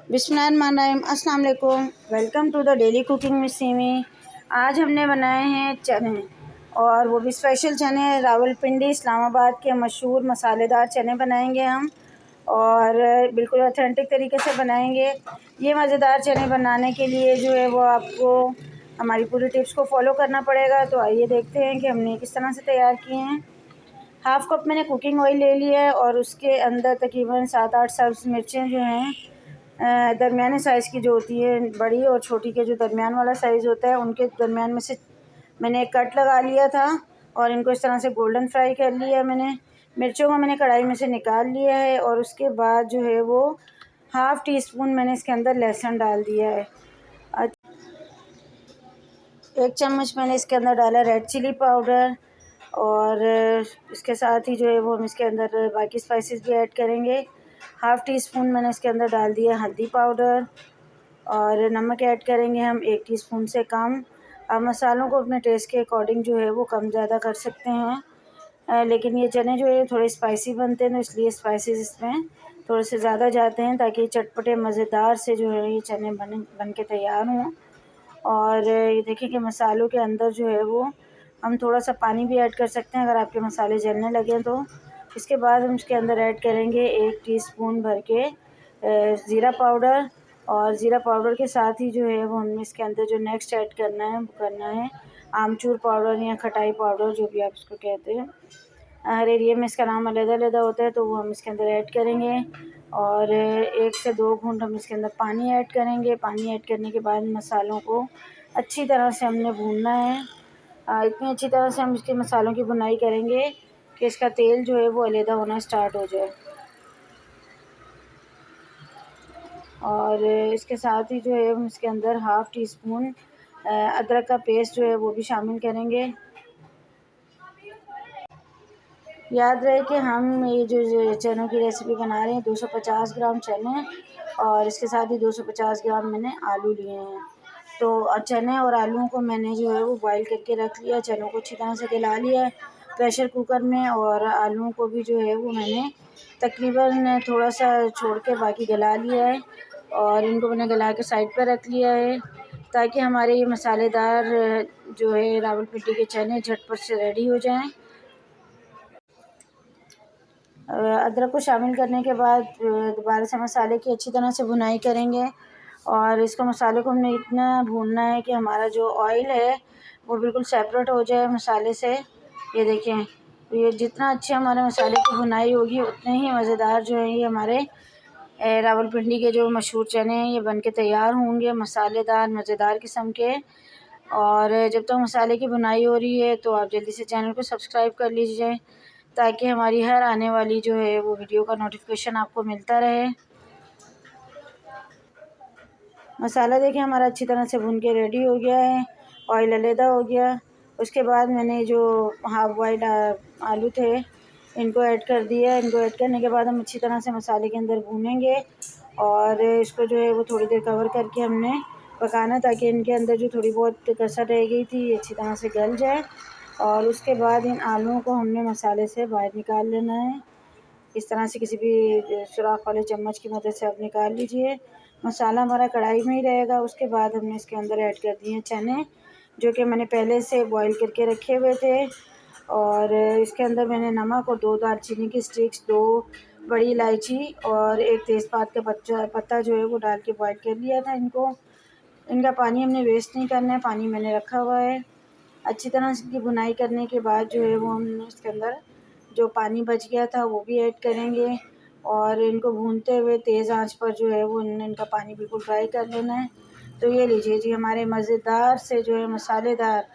बिस्मिल्लाहिर्रहमानिर्रहीम, अस्सलाम वालेकुम। Welcome to the daily cooking with Simi. आज हमने बनाए हैं चने, और वो भी स्पेशल चने। रावलपिंडी इस्लामाबाद के मशहूर मसालेदार चने बनाएंगे हम, और बिल्कुल ऑथेंटिक तरीके से बनाएंगे। ये मज़ेदार चने बनाने के लिए जो है वो आपको हमारी पूरी टिप्स को फॉलो करना पड़ेगा। तो आइए देखते हैं कि हमने किस तरह से तैयार किए हैं। हाफ़ कप मैंने कुकिंग ऑयल ले लिया है, और उसके अंदर तकरीबन 7-8 सब्ज़ मिर्चें जो हैं दरमियाने साइज़ की जो होती है, बड़ी और छोटी के जो दरमियान वाला साइज़ होता है, उनके दरमियान में से मैंने एक कट लगा लिया था, और इनको इस तरह से गोल्डन फ्राई कर लिया मैंने। मिर्चों को मैंने कढ़ाई में से निकाल लिया है, और उसके बाद जो है वो हाफ़ टी स्पून मैंने इसके अंदर लहसुन डाल दिया है। 1 चम्मच मैंने इसके अंदर डाला रेड चिली पाउडर, और इसके साथ ही जो है वो हम इसके अंदर बाकी स्पाइसेस भी ऐड करेंगे। हाफ़ टी स्पून मैंने इसके अंदर डाल दिया हल्दी पाउडर, और नमक ऐड करेंगे हम 1 टीस्पून से कम। आप मसालों को अपने टेस्ट के अकॉर्डिंग जो है वो कम ज़्यादा कर सकते हैं, लेकिन ये चने जो है थोड़े स्पाइसी बनते हैं, तो इसलिए स्पाइसेस इसमें थोड़े से ज़्यादा जाते हैं, ताकि चटपटे मज़ेदार से जो है ये चने बन के तैयार हों। और ये देखिए कि मसालों के अंदर जो है वो हम थोड़ा सा पानी भी ऐड कर सकते हैं अगर आपके मसाले जलने लगें तो। इसके बाद हम इसके अंदर ऐड करेंगे 1 टीस्पून भर के ज़ीरा पाउडर, और ज़ीरा पाउडर के साथ ही जो है वो हमने इसके अंदर जो नेक्स्ट ऐड करना है आमचूर पाउडर या खटाई पाउडर, जो भी आप इसको कहते हैं। हर एरिया में इसका नाम अलग-अलग होता है, तो वो हम इसके अंदर ऐड करेंगे। और 1 से 2 घूंट हम इसके अंदर पानी ऐड करेंगे। पानी ऐड करने के बाद मसालों को अच्छी तरह से हमने भूनना है। इतनी अच्छी तरह से हम इसके मसालों की भुनाई करेंगे कि इसका तेल जो है वो अलहदा होना स्टार्ट हो जाए। और इसके साथ ही जो है हम इसके अंदर हाफ़ टी स्पून अदरक का पेस्ट जो है वो भी शामिल करेंगे। याद रहे कि हम ये जो चनों की रेसिपी बना रहे हैं, 250 ग्राम चने, और इसके साथ ही 250 ग्राम मैंने आलू लिए हैं। तो चने और आलूओं को मैंने जो है वो बॉईल करके रख लिया। चनों को अच्छी तरह से गला लिया है प्रेशर कुकर में, और आलूओं को भी जो है वो मैंने तकरीबन थोड़ा सा छोड़ के बाकी गला लिया है, और इनको मैंने गला के साइड पर रख लिया है, ताकि हमारे ये मसालेदार जो है रावलपिंडी के चने झटपट से रेडी हो जाएं। अदरक को शामिल करने के बाद दोबारा से मसाले की अच्छी तरह से भुनाई करेंगे, और इसको मसाले को हमने इतना भूनना है कि हमारा जो ऑयल है वो बिल्कुल सेपरेट हो जाए मसाले से। ये देखें, तो ये जितना अच्छे हमारे मसाले की भुनाई होगी उतने ही मज़ेदार जो है ये हमारे रावलपिंडी के जो मशहूर चने हैं ये बन के तैयार होंगे, मसालेदार मज़ेदार किस्म के। और जब तक मसाले की भुनाई हो रही है तो आप जल्दी से चैनल को सब्सक्राइब कर लीजिए, ताकि हमारी हर आने वाली जो है वो वीडियो का नोटिफिकेशन आपको मिलता रहे। मसाला देखिए हमारा अच्छी तरह से भून के रेडी हो गया है, ऑयल अलहदा हो गया। उसके बाद मैंने जो हाफ़ बॉइल्ड आलू थे इनको ऐड कर दिया। इनको ऐड करने के बाद हम अच्छी तरह से मसाले के अंदर भूनेंगे, और इसको जो है वो थोड़ी देर कवर करके हमने पकाना, ताकि इनके अंदर जो थोड़ी बहुत कसर रह गई थी अच्छी तरह से गल जाए। और उसके बाद इन आलूओं को हमने मसाले से बाहर निकाल लेना है। इस तरह से किसी भी सुराख वाले चम्मच की मदद से आप निकाल लीजिए। मसाला हमारा कढ़ाई में ही रहेगा। उसके बाद हमने इसके अंदर ऐड कर दिए चने, जो कि मैंने पहले से बॉईल करके रखे हुए थे। और इसके अंदर मैंने नमक और 2 दालचीनी की स्टिक्स, 2 बड़ी इलायची और 1 तेज़पात का पत्ता जो है वो डाल के बॉईल कर लिया था इनको। इनका पानी हमने वेस्ट नहीं करना है, पानी मैंने रखा हुआ है। अच्छी तरह से इनकी भुनाई करने के बाद जो है वो हम इसके अंदर जो पानी बच गया था वो भी ऐड करेंगे, और इनको भूनते हुए तेज़ आंच पर जो है वो इनका पानी बिल्कुल ड्राई कर लेना है। तो ये लीजिए जी, हमारे मज़ेदार से जो है मसालेदार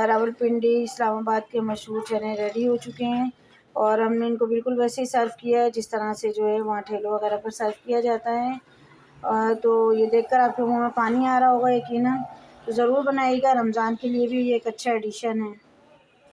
रावलपिंडी इस्लामाबाद के मशहूर चने रेडी हो चुके हैं। और हमने इनको बिल्कुल वैसे ही सर्व किया है जिस तरह से जो है वहाँ ठेलों वगैरह पर सर्व किया जाता है। तो ये देखकर आपके मुँह में पानी आ रहा होगा यकीनन। तो ज़रूर बनाइएगा, रमज़ान के लिए भी ये एक अच्छा एडिशन है।